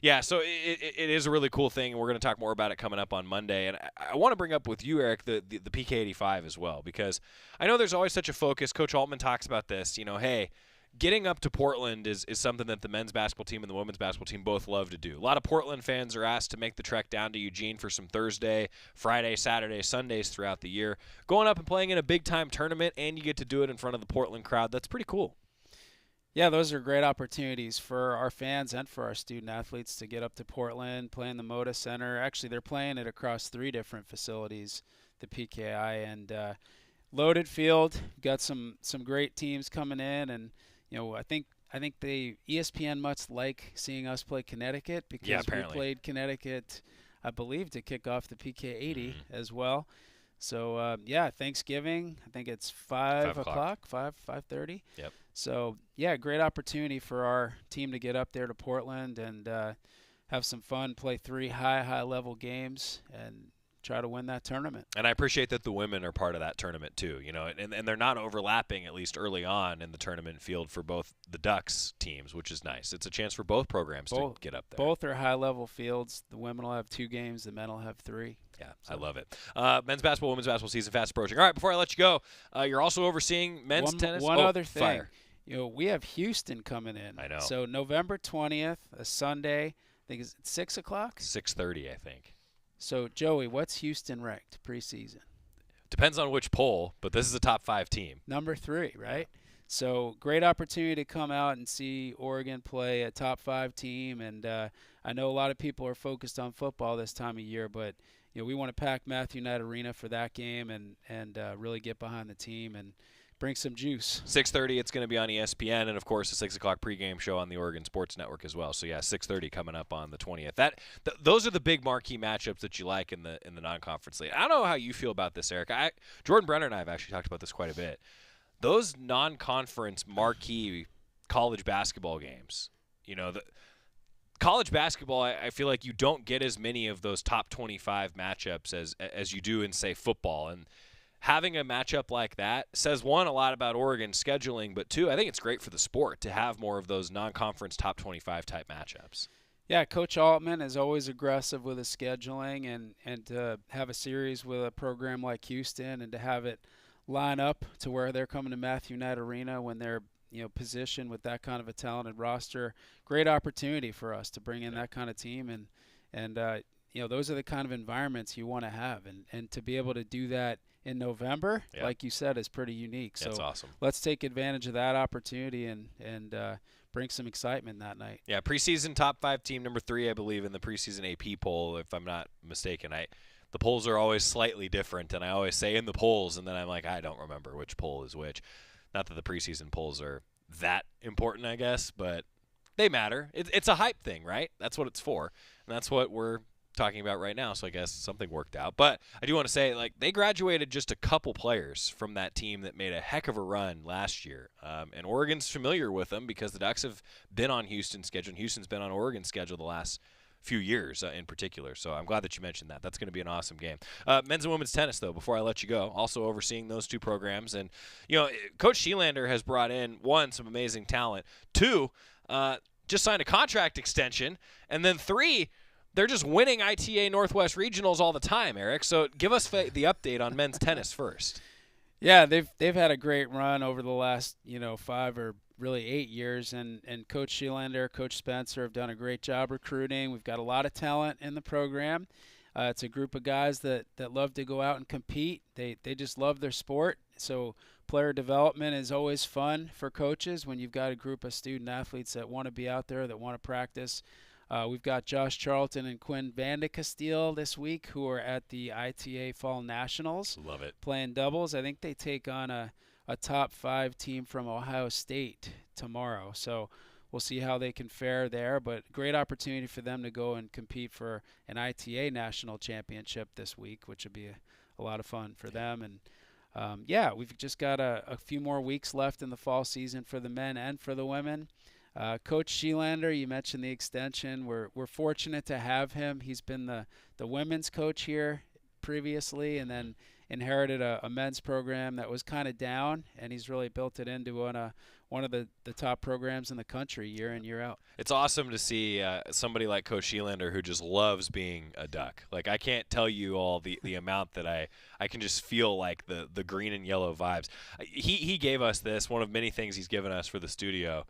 Yeah, so it is a really cool thing, and we're going to talk more about it coming up on Monday. And I want to bring up with you, Eric, the PK85 as well, because I know there's always such a focus. Coach Altman talks about this. Hey, getting up to Portland is something that the men's basketball team and the women's basketball team both love to do. A lot of Portland fans are asked to make the trek down to Eugene for some Thursday, Friday, Saturday, Sundays throughout the year. Going up and playing in a big-time tournament, and you get to do it in front of the Portland crowd. That's pretty cool. Yeah, those are great opportunities for our fans and for our student athletes to get up to Portland, play in the Moda Center. Actually, they're playing it across 3 different facilities, the PKI, and loaded field. We've got some great teams coming in, and I think the ESPN must like seeing us play Connecticut because we played Connecticut, I believe, to kick off the PK80 as well. So Thanksgiving, I think it's 5 o'clock, 5:30. Yep. So, great opportunity for our team to get up there to Portland and have some fun, play 3 high-level games, and try to win that tournament. And I appreciate that the women are part of that tournament too, and they're not overlapping, at least early on in the tournament field for both the Ducks teams, which is nice. It's a chance for both programs to get up there. Both are high-level fields. The women will have 2 games. The men will have 3. Yeah, I love it. Men's basketball, women's basketball season fast approaching. All right, before I let you go, you're also overseeing men's tennis. One other thing. Fire. We have Houston coming in. I know. So November 20th, a Sunday, I think it's 6 o'clock? 6:30, I think. So, Joey, what's Houston ranked preseason? Depends on which poll, but this is a top 5 team. Number 3, right? Yeah. So great opportunity to come out and see Oregon play a top 5 team. And I know a lot of people are focused on football this time of year, but we want to pack Matthew Knight Arena for that game and really get behind the team and bring some juice. 6:30, it's going to be on ESPN, and of course a 6 o'clock pregame show on the Oregon Sports Network as well. So 6:30 coming up on the 20th. Those are the big marquee matchups that you like in the non-conference league. I don't know how you feel about this, Eric. Jordan Brenner and I have actually talked about this quite a bit. Those non-conference marquee college basketball games, the college basketball, I feel like you don't get as many of those top 25 matchups as you do in, say, football. And having a matchup like that says, 1, a lot about Oregon's scheduling, but 2, I think it's great for the sport to have more of those non-conference top 25 type matchups. Yeah, Coach Altman is always aggressive with his scheduling, and to have a series with a program like Houston and to have it line up to where they're coming to Matthew Knight Arena when they're positioned with that kind of a talented roster. Great opportunity for us to bring in that kind of team, and those are the kind of environments you want to have, and to be able to do that in November, like you said, is pretty unique. So that's awesome. Let's take advantage of that opportunity and bring some excitement that night. Yeah, preseason top 5 team number 3, I believe, in the preseason AP poll, if I'm not mistaken. The polls are always slightly different, and I always say in the polls, and then I'm like, I don't remember which poll is which. Not that the preseason polls are that important, I guess, but they matter. It's a hype thing, right? That's what it's for, and that's what we're talking about right now, so I guess something worked out. But I do want to say, they graduated just a couple players from that team that made a heck of a run last year, and Oregon's familiar with them because the Ducks have been on Houston's schedule, and Houston's been on Oregon's schedule the last few years in particular. So I'm glad that you mentioned that. That's going to be an awesome game. Men's and women's tennis, though, before I let you go, also overseeing those 2 programs. And, Coach Schielander has brought in, 1, some amazing talent. 2, just signed a contract extension. And then 3, they're just winning ITA Northwest Regionals all the time, Eric. So give us the update on men's tennis first. Yeah, they've had a great run over the last 5 or really 8 years, and Coach Sheelander, Coach Spencer have done a great job recruiting. We've got a lot of talent in the program. It's a group of guys that love to go out and compete. They just love their sport. So player development is always fun for coaches when you've got a group of student athletes that want to be out there, that want to practice. We've got Josh Charlton and Quinn Vandecastile this week, who are at the ITA Fall Nationals. Love it. Playing doubles. I think they take on a top 5 team from Ohio State tomorrow. So we'll see how they can fare there. But great opportunity for them to go and compete for an ITA National Championship this week, which would be a lot of fun for them. And, we've just got a few more weeks left in the fall season for the men and for the women. Coach Sheelander, you mentioned the extension. We're fortunate to have him. He's been the women's coach here previously, and then inherited a men's program that was kind of down, and he's really built it into one of the top programs in the country year in, year out. It's awesome to see somebody like Coach Sheelander who just loves being a Duck. Like, I can't tell you all the amount that I can just feel like the green and yellow vibes. He gave us this, one of many things he's given us for the studio.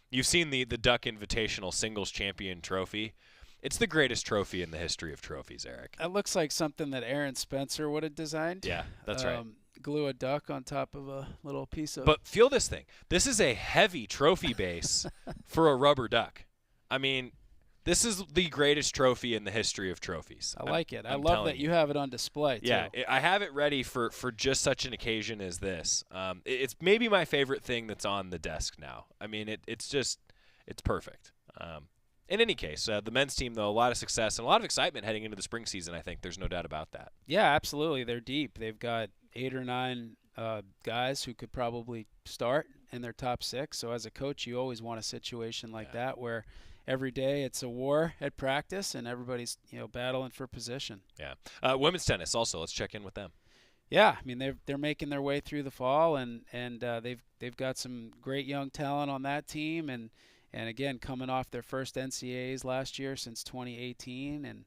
You've seen the Duck Invitational Singles Champion Trophy. It's the greatest trophy in the history of trophies, Eric. It looks like something that Aaron Spencer would have designed. Yeah, that's right. Glue a duck on top of a little piece of... But feel this thing. This is a heavy trophy base for a rubber duck. I mean, this is the greatest trophy in the history of trophies. I like it. I love that you have it on display, too. Yeah, I have it ready for just such an occasion as this. It's maybe my favorite thing that's on the desk now. I mean, it's perfect. In any case, the men's team, though, a lot of success and a lot of excitement heading into the spring season, I think. There's no doubt about that. Yeah, absolutely. They're deep. They've got 8 or 9 guys who could probably start in their top 6. So as a coach, you always want a situation like that where every day it's a war at practice and everybody's battling for position. Yeah. Women's tennis also. Let's check in with them. Yeah, I mean they're making their way through the fall, and they've got some great young talent on that team, and again, coming off their first NCAAs last year since 2018. And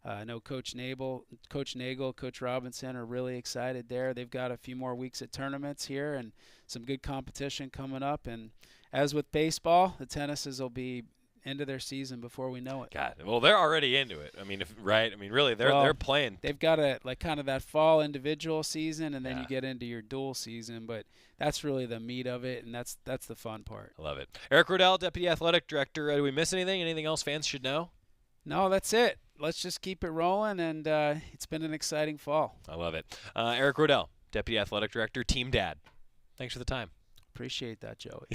I know Coach Nagel, Coach Robinson are really excited there. They've got a few more weeks at tournaments here and some good competition coming up. And as with baseball, the tennises will be into their season before we know it. God, well, they're already into it. I mean, really, they're playing. They've got kind of that fall individual season, and then you get into your dual season. But that's really the meat of it, and that's the fun part. I love it. Eric Roedl, Deputy Athletic Director. Did we miss anything? Anything else fans should know? No, that's it. Let's just keep it rolling, and it's been an exciting fall. I love it. Eric Roedl, Deputy Athletic Director, Team Dad. Thanks for the time. Appreciate that, Joey.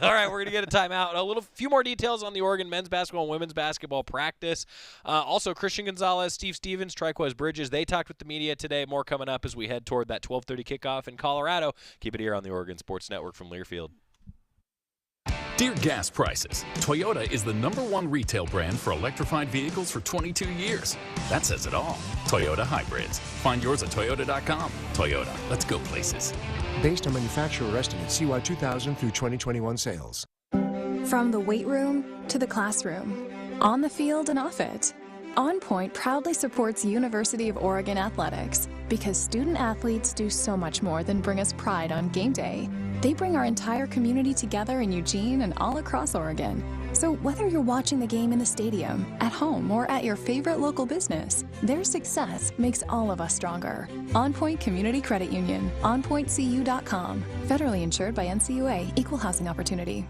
All right, we're going to get a timeout. A few more details on the Oregon men's basketball and women's basketball practice. Also, Christian Gonzalez, Steve Stevens, Triquez Bridges, they talked with the media today. More coming up as we head toward that 12:30 kickoff in Colorado. Keep it here on the Oregon Sports Network from Learfield. Dear gas prices, Toyota is the #1 retail brand for electrified vehicles for 22 years. That says it all. Toyota hybrids. Find yours at Toyota.com. Toyota, let's go places. Based on manufacturer estimates, CY 2000 through 2021 sales. From the weight room to the classroom, on the field and off it, On Point proudly supports University of Oregon athletics because student athletes do so much more than bring us pride on game day. They bring our entire community together in Eugene and all across Oregon. So whether you're watching the game in the stadium, at home, or at your favorite local business, their success makes all of us stronger. On Point Community Credit Union, onpointcu.com. Federally insured by NCUA, Equal Housing Opportunity.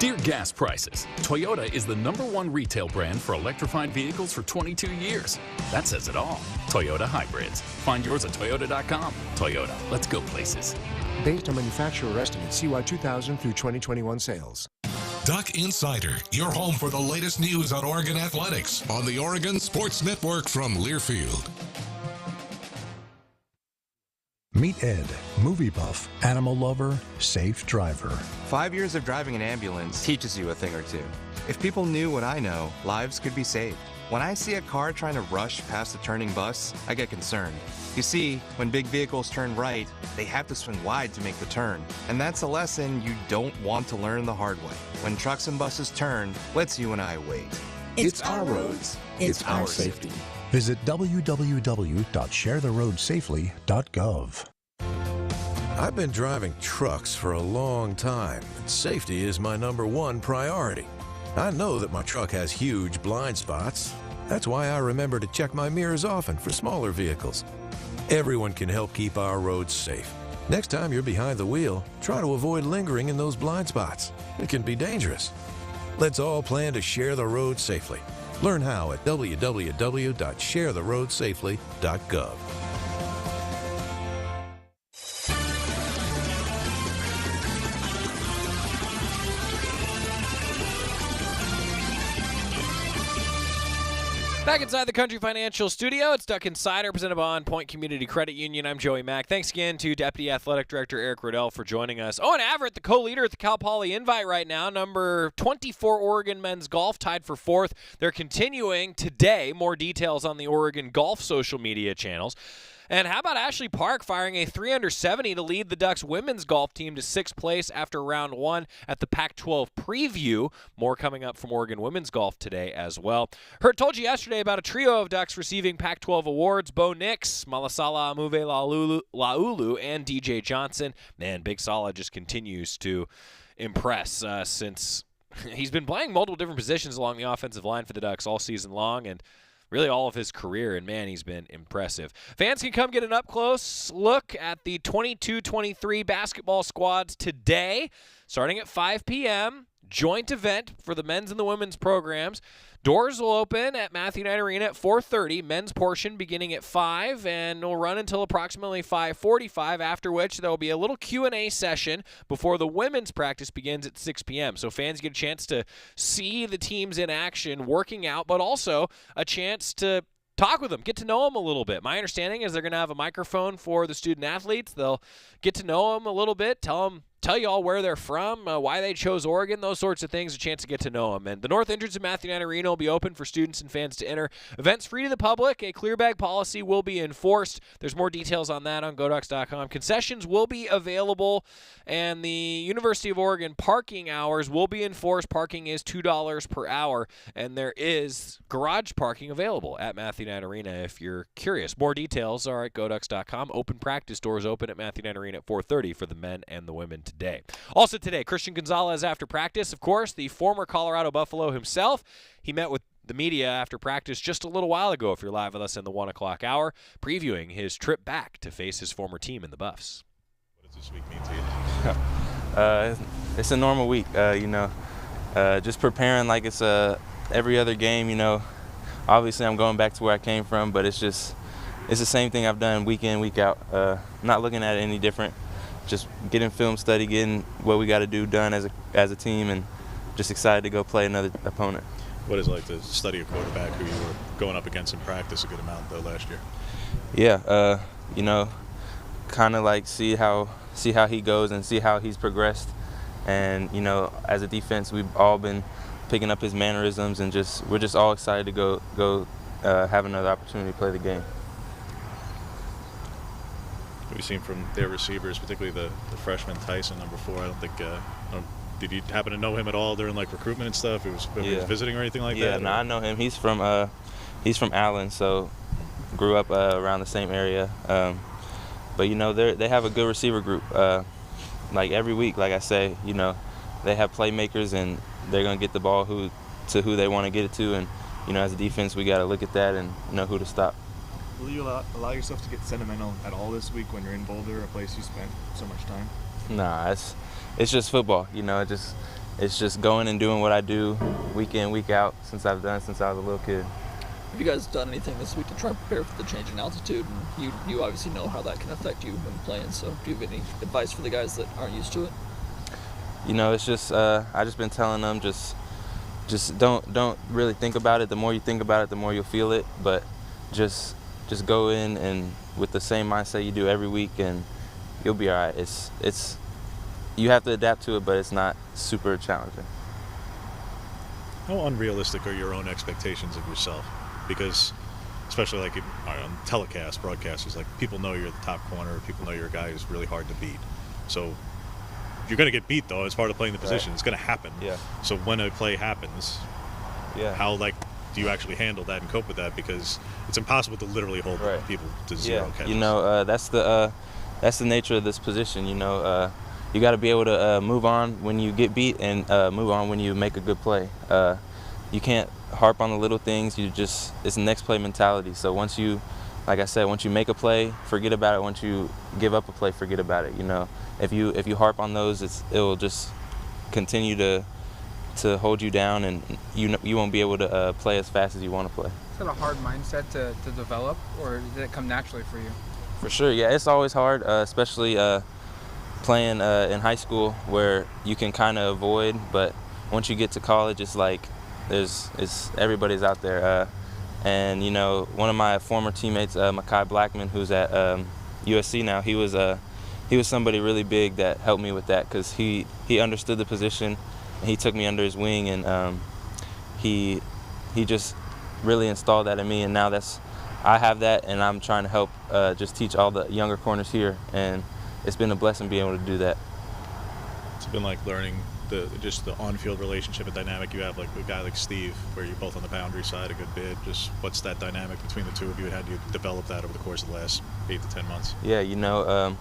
Dear gas prices, Toyota is the #1 retail brand for electrified vehicles for 22 years. That says it all. Toyota hybrids. Find yours at Toyota.com. Toyota, let's go places. Based on manufacturer estimates, CY 2000 through 2021 sales. Duck Insider, your home for the latest news on Oregon athletics on the Oregon Sports Network from Learfield. Meet Ed, movie buff, animal lover, safe driver. 5 years of driving an ambulance teaches you a thing or two. If people knew what I know, lives could be saved. When I see a car trying to rush past a turning bus, I get concerned. You see, when big vehicles turn right, they have to swing wide to make the turn. And that's a lesson you don't want to learn the hard way. When trucks and buses turn, let's you and I wait. It's our roads. It's our safety. Visit www.sharetheroadsafely.gov. I've been driving trucks for a long time, and safety is my #1 priority. I know that my truck has huge blind spots. That's why I remember to check my mirrors often for smaller vehicles. Everyone can help keep our roads safe. Next time you're behind the wheel, try to avoid lingering in those blind spots. It can be dangerous. Let's all plan to share the road safely. Learn how at www.sharetheroadsafely.gov. Back inside the Country Financial Studio, it's Duck Insider, presented by On Point Community Credit Union. I'm Joey Mack. Thanks again to Deputy Athletic Director Eric Roedl for joining us. Owen Averett, the co-leader at the Cal Poly Invite right now, number 24 Oregon men's golf, tied for 4th. They're continuing today. More details on the Oregon golf social media channels. And how about Ashley Park firing a 3-under-70 to lead the Ducks women's golf team to 6th place after round 1 at the Pac-12 preview. More coming up from Oregon women's golf today as well. Told you yesterday about a trio of Ducks receiving Pac-12 awards: Bo Nix, Malasala Amuve-Laulu, and DJ Johnson. Man, Big Sala just continues to impress since he's been playing multiple different positions along the offensive line for the Ducks all season long, and really all of his career, and man, he's been impressive. Fans can come get an up-close look at the 22-23 basketball squads today, starting at 5 p.m., joint event for the men's and the women's programs. Doors will open at Matthew Knight Arena at 4:30, men's portion beginning at 5, and will run until approximately 5:45, after which there will be a little Q&A session before the women's practice begins at 6 p.m. So fans get a chance to see the teams in action, working out, but also a chance to talk with them, get to know them a little bit. My understanding is they're going to have a microphone for the student athletes. They'll get to know them a little bit, tell you all where they're from, why they chose Oregon, those sorts of things, a chance to get to know them. And the north entrance of Matthew Knight Arena will be open for students and fans to enter. Events free to the public. A clear bag policy will be enforced. There's more details on that on GoDucks.com. Concessions will be available, and the University of Oregon parking hours will be enforced. Parking is $2 per hour, and there is garage parking available at Matthew Knight Arena if you're curious. More details are at GoDucks.com. Open practice doors open at Matthew Knight Arena at 4:30 for the men and the women today. Also today, Christian Gonzalez after practice, of course, the former Colorado Buffalo himself. He met with the media after practice just a little while ago, if you're live with us in the 1 o'clock hour, previewing his trip back to face his former team in the Buffs. What does this week mean to you? It's a normal week, just preparing like it's every other game, Obviously, I'm going back to where I came from, but it's the same thing I've done week in, week out. Not looking at it any different. Just getting film study, getting what we got to do done as a team, and just excited to go play another opponent. What is it like to study a quarterback who you were going up against in practice a good amount though last year? Yeah, kind of like see how he goes and see how he's progressed, and as a defense, we've all been picking up his mannerisms, and we're just all excited to go have another opportunity to play the game. We've seen from their receivers, particularly the freshman Tyson, number 4. I don't think. Did you happen to know him at all during recruitment and stuff? He was visiting or anything like that? Yeah, no, I know him. He's from Allen, so grew up around the same area. But they have a good receiver group. Like every week, like I say, they have playmakers, and they're gonna get the ball to who they want to get it to, and as a defense, we got to look at that and know who to stop. Will you allow yourself to get sentimental at all this week when you're in Boulder, a place you spent so much time? Nah, it's just football. It's just going and doing what I do week in, week out since I was a little kid. Have you guys done anything this week to try and prepare for the change in altitude? And you obviously know how that can affect you when playing. So do you have any advice for the guys that aren't used to it? It's just I just been telling them just don't really think about it. The more you think about it, the more you'll feel it. But just go in and with the same mindset you do every week, and you'll be all right. It's you have to adapt to it, but it's not super challenging. How unrealistic are your own expectations of yourself? Because especially like on telecast, broadcasters, like people know you're the top corner, people know you're a guy who's really hard to beat. So you're going to get beat, though, as part of playing the position. Right. It's going to happen. Yeah. So when a play happens, how do you actually handle that and cope with that? Because it's impossible to literally hold people to zero catches. You know, that's the nature of this position. You know, you got to be able to move on when you get beat and move on when you make a good play. You can't harp on the little things. It's a next play mentality. So once you, like I said, once you make a play, forget about it. Once you give up a play, forget about it. You know, if you harp on those, it will just continue to hold you down, and you won't be able to play as fast as you want to play. Is that a hard mindset to develop, or did it come naturally for you? For sure, yeah. It's always hard, especially playing in high school where you can kind of avoid, but once you get to college, it's like everybody's out there. And you know, one of my former teammates, Mekhi Blackman, who's at USC now, he was somebody really big that helped me with that, because he understood the position, and he took me under his wing, and he just really installed that in me, and now I have that, and I'm trying to help just teach all the younger corners here, and it's been a blessing being able to do that. It's been like learning the on-field relationship and dynamic you have, like a guy like Steve, where you're both on the boundary side a good bit. Just what's that dynamic between the two of you, and how do you develop that over the course of the last 8 to 10 months? Yeah, you know,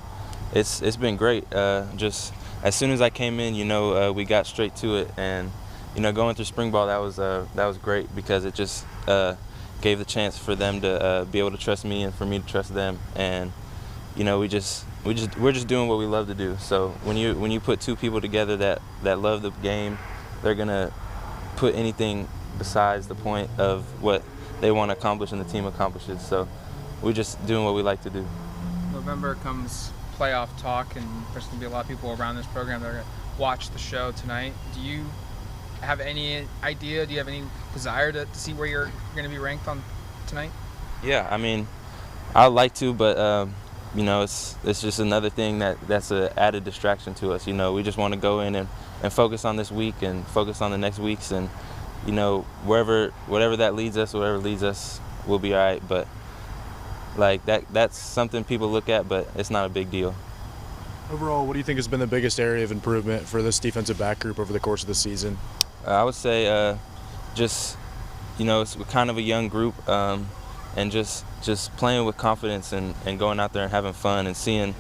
it's been great. Just as soon as I came in, you know, we got straight to it, and you know, going through spring ball, that was great, because it just gave the chance for them to be able to trust me and for me to trust them, and you know, we're just doing what we love to do. So when you put two people together that love the game, they're gonna put anything besides the point of what they want to accomplish and the team accomplishes. So we're just doing what we like to do. November comes playoff talk, and there's gonna be a lot of people around this program that are gonna watch the show tonight. Do you have any idea? Do you have any desire to see where you're gonna be ranked on tonight? Yeah, I mean, I'd like to, but you know, it's just another thing that's an added distraction to us. You know, we just want to go in and focus on this week and focus on the next weeks, and you know, whatever that leads us, we'll be all right. But like that's something people look at, but it's not a big deal. Overall, what do you think has been the biggest area of improvement for this defensive back group over the course of the season? I would say just, you know, it's kind of a young group, and just playing with confidence and going out there and having fun and seeing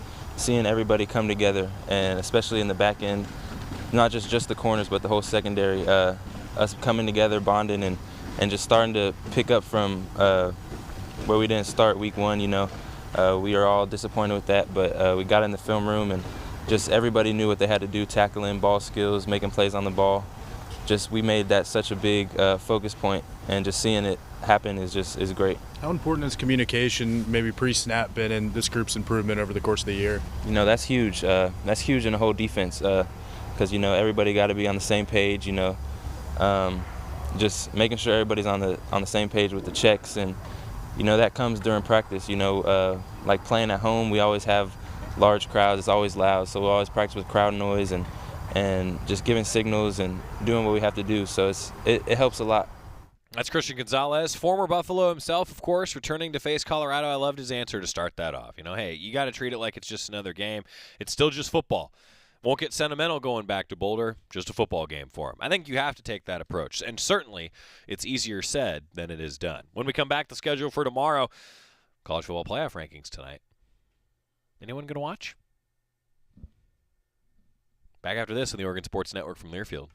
everybody come together, and especially in the back end, not just the corners, but the whole secondary, us coming together, bonding, and just starting to pick up from where we didn't start week one. You know, we are all disappointed with that, but we got in the film room, and just everybody knew what they had to do, tackling, ball skills, making plays on the ball. Just we made that such a big focus point, and just seeing it happen is great. How important has communication, maybe pre-snap, been in this group's improvement over the course of the year? You know, that's huge. That's huge in the whole defense, because you know, everybody got to be on the same page. You know, just making sure everybody's on the same page with the checks, and you know, that comes during practice. You know, like playing at home, we always have large crowds. It's always loud, so we always practice with crowd noise and just giving signals and doing what we have to do. So it helps a lot. That's Christian Gonzalez, former Buffalo himself, of course, returning to face Colorado. I loved his answer to start that off. You know, hey, you got to treat it like it's just another game. It's still just football. Won't get sentimental going back to Boulder. Just a football game for him. I think you have to take that approach. And certainly, it's easier said than it is done. When we come back, the schedule for tomorrow, college football playoff rankings tonight. Anyone going to watch? Back after this on the Oregon Sports Network from Learfield.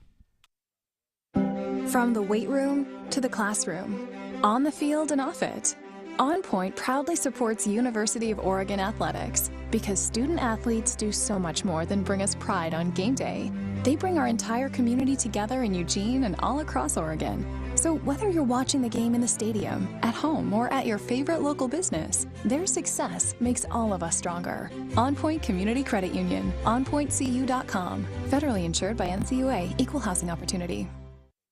From the weight room to the classroom, on the field and off it, On Point proudly supports University of Oregon athletics because student athletes do so much more than bring us pride on game day. They bring our entire community together in Eugene and all across Oregon. So whether you're watching the game in the stadium, at home, or at your favorite local business, their success makes all of us stronger. On Point Community Credit Union, onpointcu.com. Federally insured by NCUA, Equal Housing Opportunity.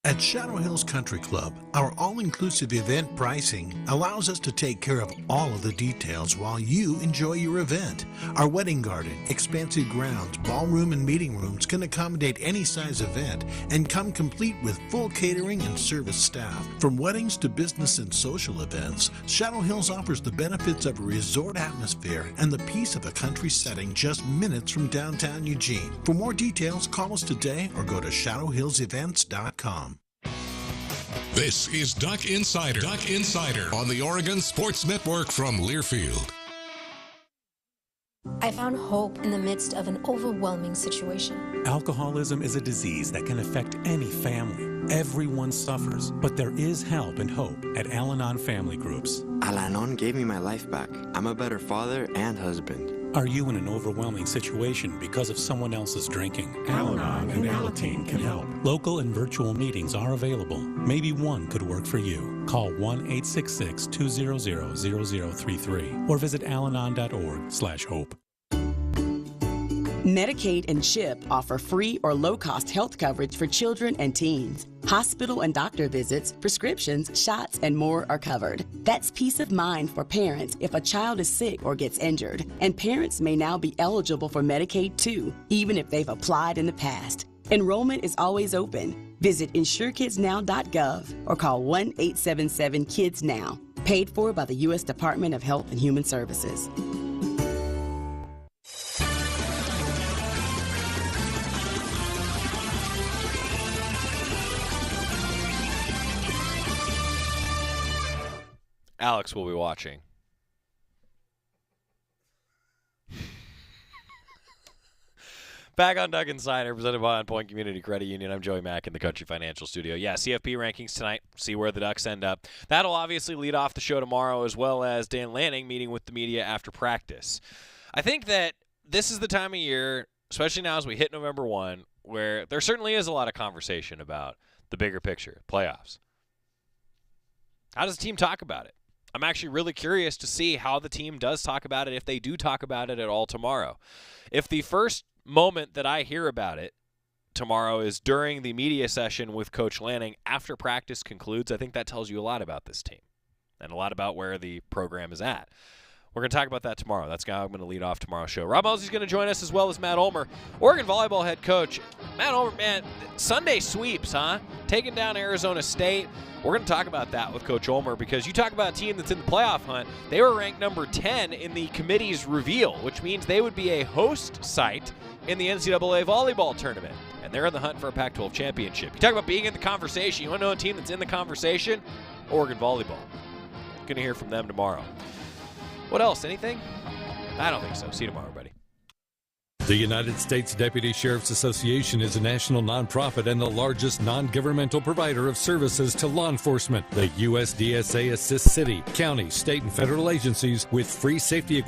At Shadow Hills Country Club, our all-inclusive event pricing allows us to take care of all of the details while you enjoy your event. Our wedding garden, expansive grounds, ballroom, and meeting rooms can accommodate any size event and come complete with full catering and service staff. From weddings to business and social events, Shadow Hills offers the benefits of a resort atmosphere and the peace of a country setting just minutes from downtown Eugene. For more details, call us today or go to shadowhillsevents.com. This is Duck Insider. Duck Insider on the Oregon Sports Network from Learfield. I found hope in the midst of an overwhelming situation. Alcoholism is a disease that can affect any family. Everyone suffers, but there is help and hope at Al-Anon Family Groups. Al-Anon gave me my life back. I'm a better father and husband. Are you in an overwhelming situation because of someone else's drinking? Al-Anon and Alateen can help. Local and virtual meetings are available. Maybe one could work for you. Call 1-866-200-0033 or visit alanon.org/hope. Medicaid and CHIP offer free or low-cost health coverage for children and teens. Hospital and doctor visits, prescriptions, shots, and more are covered. That's peace of mind for parents if a child is sick or gets injured. And parents may now be eligible for Medicaid too, even if they've applied in the past. Enrollment is always open. Visit insurekidsnow.gov or call 1-877-KIDS-NOW. Paid for by the U.S. Department of Health and Human Services. Alex will be watching. Back on Duck Insider, presented by On Point Community Credit Union. I'm Joey Mack in the Country Financial Studio. Yeah, CFP rankings tonight. See where the Ducks end up. That'll obviously lead off the show tomorrow, as well as Dan Lanning meeting with the media after practice. I think that this is the time of year, especially now as we hit November 1, where there certainly is a lot of conversation about the bigger picture, playoffs. How does the team talk about it? I'm actually really curious to see how the team does talk about it, if they do talk about it at all tomorrow. If the first moment that I hear about it tomorrow is during the media session with Coach Lanning after practice concludes, I think that tells you a lot about this team and a lot about where the program is at. We're going to talk about that tomorrow. That's how I'm going to lead off tomorrow's show. Rob Mosey's going to join us, as well as Matt Ulmer, Oregon volleyball head coach. Matt Ulmer, man, Sunday sweeps, huh? Taking down Arizona State. We're going to talk about that with Coach Ulmer, because you talk about a team that's in the playoff hunt. They were ranked number 10 in the committee's reveal, which means they would be a host site in the NCAA volleyball tournament. And they're in the hunt for a Pac-12 championship. You talk about being in the conversation. You want to know a team that's in the conversation? Oregon volleyball. Going to hear from them tomorrow. What else? Anything? I don't think so. See you tomorrow, everybody. The United States Deputy Sheriff's Association is a national nonprofit and the largest non-governmental provider of services to law enforcement. The USDSA assists city, county, state, and federal agencies with free safety equipment